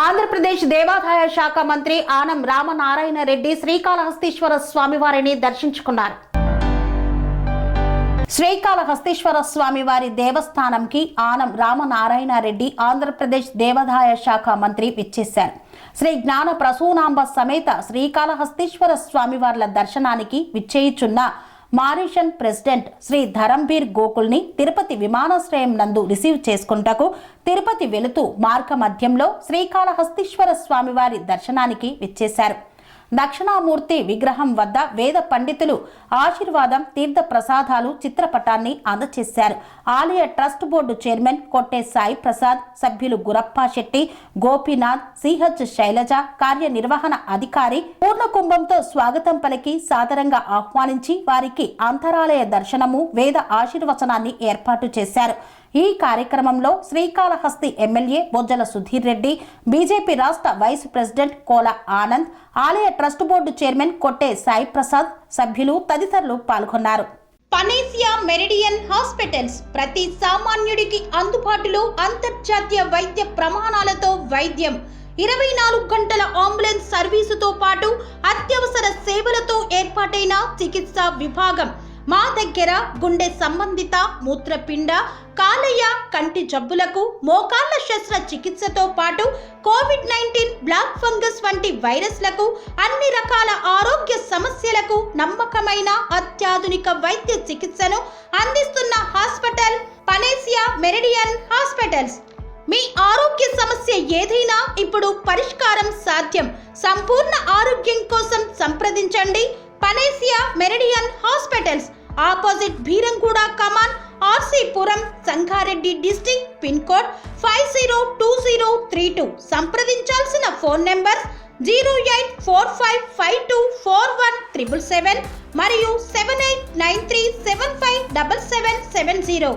ఆంధ్రప్రదేశ్ దేవాదాయ శాఖ మంత్రి ఆనం రామనారాయణ రెడ్డి శ్రీకాళహస్తీశ్వర స్వామివారిని దర్శించుకున్నారు. శ్రీకాళహస్తీశ్వర స్వామివారి దేవస్థానంకి ఆనం రామనారాయణ రెడ్డి ఆంధ్రప్రదేశ్ దేవాదాయ శాఖ మంత్రి విచ్చేశారు. శ్రీ జ్ఞాన ప్రసూనాంబ సమేత శ్రీకాళహస్తీశ్వర స్వామివార్ల దర్శనానికి విచ్చేయుచున్న మారిషన్ ప్రెసిడెంట్ శ్రీ ధరంబీర్ గోకుల్ని తిరుపతి విమానాశ్రయం నందు రిసీవ్ చేసుకుంటకు తిరుపతి వెళుతూ మార్గ మధ్యంలో శ్రీకాళహస్తీశ్వర స్వామివారి దర్శనానికి విచ్చేశారు. దక్షిణామూర్తి విగ్రహం వద్ద వేద పండితులు ఆశీర్వాదం తీర్థ ప్రసాదాలు చిత్రపటాన్ని అందజేశారు. ఆలయ ట్రస్ట్ బోర్డు చైర్మన్ కొట్టే సాయి ప్రసాద్, సభ్యులు గురప్ప శెట్టి, గోపీనాథ్, సిహెచ్ శైలజ, కార్యనిర్వహణ అధికారి పూర్ణకుంభంతో స్వాగతం పలికి సాదరంగా ఆహ్వానించి వారికి అంతరాలయ దర్శనము, వేద ఆశీర్వచనాన్ని ఏర్పాటు చేశారు. ఈ కార్యక్రమంలో శ్రీకాళహస్తి ఎమ్మెల్యే బొజ్జల సుధీర్ రెడ్డి, బీజేపీ రాష్ట్ర వైస్ ప్రెసిడెంట్ కోల ఆనంద్, ఆలయ ట్రస్ట్ బోర్డు చైర్మన్ కొట్టే సాయి ప్రసాద్, సభ్యులు తదితరులు పాల్గొన్నారు. పనేసియా మెరిడియన్ హాస్పిటల్స్ ప్రతి సామాన్యుడికి అందుబాటులో అంతర్జాతీయ వైద్య ప్రమాణాలతో వైద్యం, 24 గంటల అంబులెన్స్ సర్వీసుతో పాటు అత్యవసర సేవలతో ఏర్పాటైన చికిత్సా విభాగం. మా దగ్గర గుండె సంబంధిత, మూత్రపిండ, కాలేయ, కంటి జబ్బులకు, మోకాళ్ల శస్త్ర చికిత్సతో పాటు కోవిడ్-19, బ్లాక్ ఫంగస్ వంటి వైరస్లకు, అన్ని రకాల ఆరోగ్య సమస్యలకు నమ్మకమైన అత్యాధునిక వైద్య చికిత్సను అందిస్తున్న హాస్పిటల్ పనేసియా మెరిడియన్ హాస్పిటల్స్. మీ ఆరోగ్య సమస్య ఏదైనా ఇప్పుడు పరిష్కారం సాధ్యం. సంపూర్ణ ఆరోగ్యం కోసం సంప్రదించండి Panacea Meridian hospitals, opposite Bheeramguda Kaman, RC Puram, Sangareddy district, pin code 502032. సంప్రదించాల్సిన ఫోన్ నెంబర్ 0845524177 మరియు 7893757770.